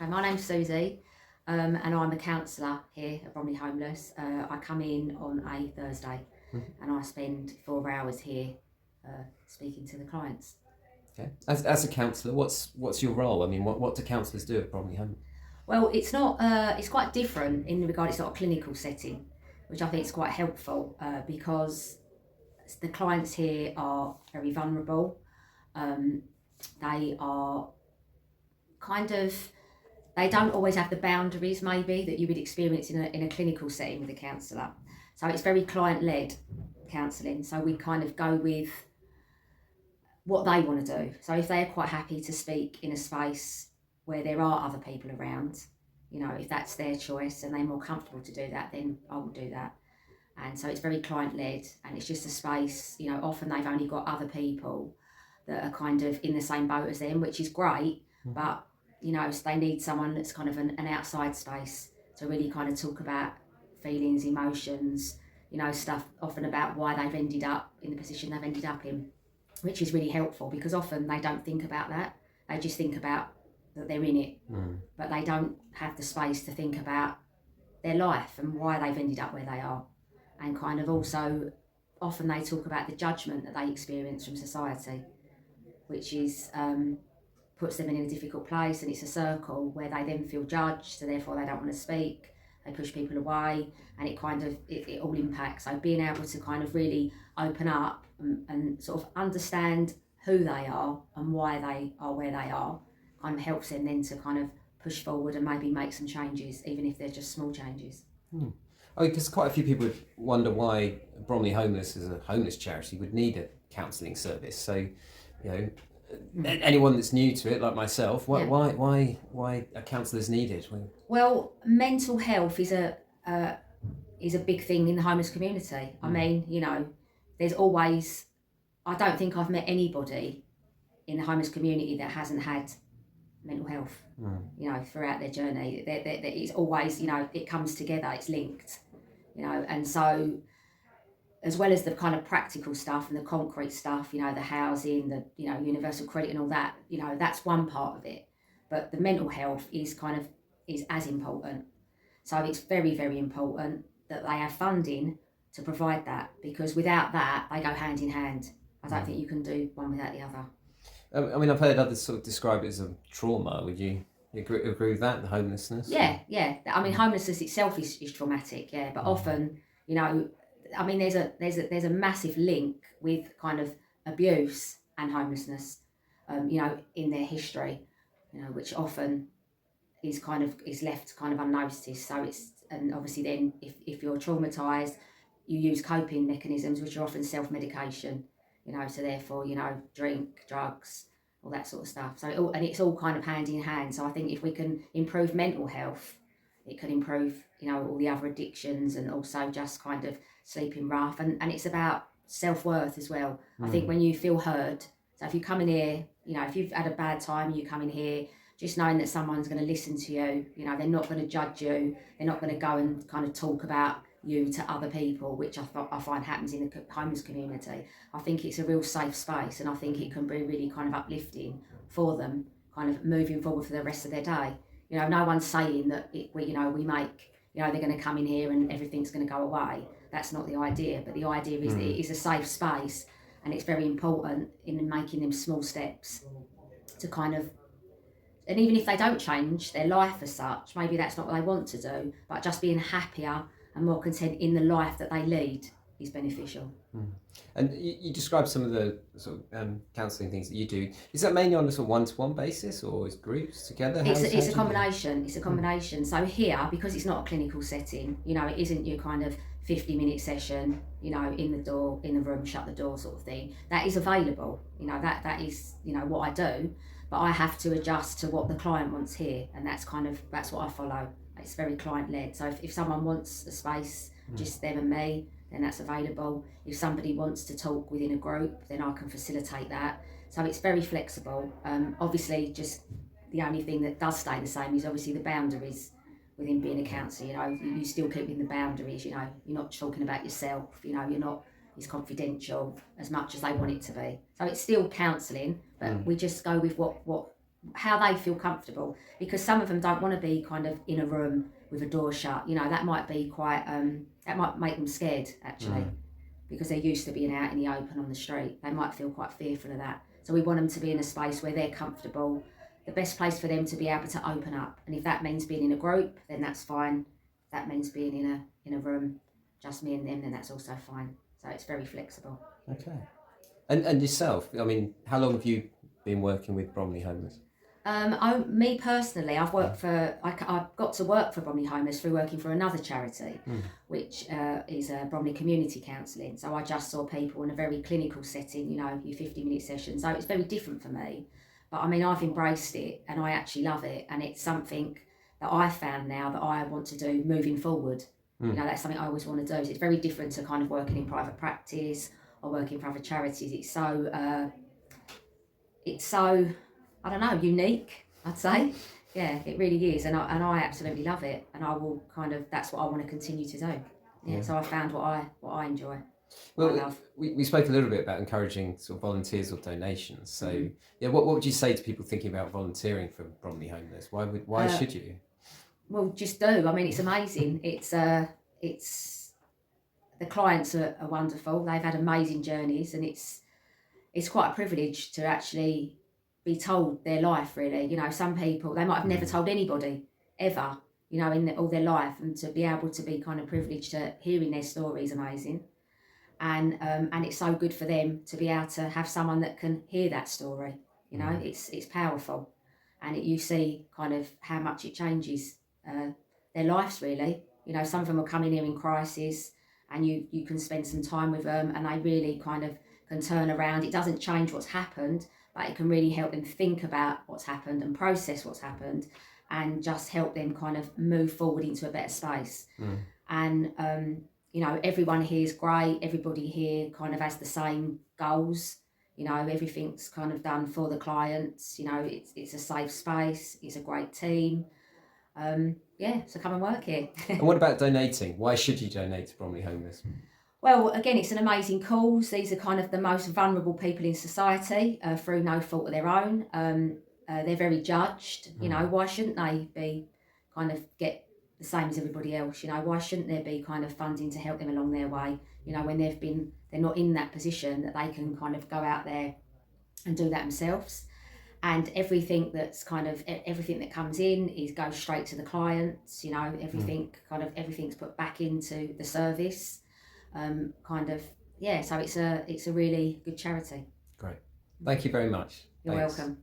Okay, my name's Suzy, and I'm a counsellor here at Bromley Homeless. I come in on a Thursday, and I spend 4 hours here speaking to the clients. Okay. As a counsellor, what's your role? I mean, what do counsellors do at Bromley Home? Well, it's not. It's quite different in regard. It's not a clinical setting, which I think is quite helpful because the clients here are very vulnerable. They are kind of. They don't always have the boundaries maybe that you would experience in a clinical setting with a counsellor. So it's very client-led counselling. So we kind of go with what they want to do. So if they're quite happy to speak in a space where there are other people around, if that's their choice and they're more comfortable to do that, then I will do that. And so it's very client-led, and it's just a space, often they've only got other people that are kind of in the same boat as them, which is great, but so they need someone that's kind of an outside space to really kind of talk about feelings, emotions, stuff often about why they've ended up in the position they've ended up in, which is really helpful because often they don't think about that. They just think about that they're in it, but they don't have the space to think about their life and why they've ended up where they are. And kind of also, often they talk about the judgment that they experience from society, which is puts them in a difficult place, and it's a circle where they then feel judged, so therefore they don't want to speak, they push people away, and it kind of it all impacts. So being able to kind of really open up and sort of understand who they are and why they are where they are kind of helps them then to kind of push forward and maybe make some changes, even if they're just small changes. Oh, because quite a few people would wonder why Bromley Homeless, as a homeless charity, would need a counselling service. So, anyone that's new to it, like myself, why a counsellor is needed? Well, mental health is a big thing in the homeless community. I mean, there's always. I don't think I've met anybody in the homeless community that hasn't had mental health. Throughout their journey, it's always it comes together. It's linked. And so, as well as the kind of practical stuff and the concrete stuff, the housing, the universal credit and all that, that's one part of it. But the mental health is as important. So it's very, very important that they have funding to provide that, because without that, they go hand in hand. I don't think you can do one without the other. I mean, I've heard others sort of describe it as a trauma. Would you agree with that, the homelessness? Yeah. I mean, homelessness itself is traumatic, but often, I mean, there's a massive link with kind of abuse and homelessness, in their history, which often is left kind of unnoticed. So and obviously then if you're traumatised, you use coping mechanisms, which are often self-medication, so therefore, drink, drugs, all that sort of stuff. So it's all kind of hand in hand. So I think if we can improve mental health, it can improve, all the other addictions, and also just kind of sleeping rough. And it's about self-worth as well. I think when you feel heard, so if you come in here, if you've had a bad time, you come in here, just knowing that someone's going to listen to you, they're not going to judge you, they're not going to go and kind of talk about you to other people, which I find happens in the homeless community. I think it's a real safe space, and I think it can be really kind of uplifting for them, kind of moving forward for the rest of their day. No one's saying that we make, they're going to come in here and everything's going to go away. That's not the idea, but the idea is that it is a safe space, and it's very important in making them small steps to kind of, and even if they don't change their life as such, maybe that's not what they want to do, but just being happier and more content in the life that they lead is beneficial. And you described some of the sort of counselling things that you do. Is that mainly on a sort of one-to-one basis, or is groups together? It's a combination. It's a combination. So here, because it's not a clinical setting, it isn't your kind of 50-minute session, in the room, shut the door sort of thing. That is available. That is, what I do, but I have to adjust to what the client wants here, and that's what I follow. It's very client-led. So if someone wants a space, just them and me, then that's available. If somebody wants to talk within a group, then I can facilitate that. So it's very flexible. Obviously, just the only thing that does stay the same is obviously the boundaries within being a counsellor. You still keep within the boundaries. You're not talking about yourself. You're not. It's confidential as much as they want it to be. So it's still counselling, but we just go with what how they feel comfortable, because some of them don't want to be kind of in a room with a door shut. You know, that might be quite that might make them scared actually, because they're used to being out in the open on the street. They might feel quite fearful of that. So we want them to be in a space where they're comfortable. The best place for them to be able to open up, and if that means being in a group, then that's fine. If that means being in a room, just me and them, then that's also fine. So it's very flexible. Okay. And yourself, I mean, how long have you been working with Bromley Homeless? Me personally, I got to work for Bromley Homeless through working for another charity, which is Bromley Community Counselling. So I just saw people in a very clinical setting, you know, your 50-minute sessions. So it's very different for me. But I mean, I've embraced it and I actually love it. And it's something that I found now that I want to do moving forward. You know, that's something I always want to do. So it's very different to kind of working in private practice or working for other charities. It's so I don't know, unique, I'd say. Yeah, it really is, and I absolutely love it, and I will that's what I want to continue to do. Yeah. So I found what I enjoy. Well, I love. We spoke a little bit about encouraging sort of volunteers or donations. So yeah, what would you say to people thinking about volunteering for Bromley Homeless? Why should you? Well, just do. I mean, it's amazing. It's the clients are wonderful. They've had amazing journeys, and it's quite a privilege to actually be told their life, really. You know, some people, they might have never told anybody ever, you know, in all their life, and to be able to be kind of privileged to hearing their story is amazing. And it's so good for them to be able to have someone that can hear that story. You know, it's powerful, and you see kind of how much it changes their lives, really. You know, some of them are coming here in crisis, and you can spend some time with them, and they really kind of can turn around. It doesn't change what's happened, but it can really help them think about what's happened and process what's happened, and just help them kind of move forward into a better space. And you know, everyone here is great. Everybody here kind of has the same goals. You know, everything's kind of done for the clients. You know, it's a safe space. It's a great team. Yeah, so come and work here. And what about donating? Why should you donate to Bromley Homeless? Well, again, it's an amazing cause. These are kind of the most vulnerable people in society through no fault of their own. They're very judged. You know, why shouldn't they be kind of get the same as everybody else? You know, why shouldn't there be kind of funding to help them along their way? You know, when they're not in that position that they can kind of go out there and do that themselves. And everything that comes in goes straight to the clients. You know, everything's put back into the service. So it's a really good charity. Great. Thank you very much. You're Thanks. welcome.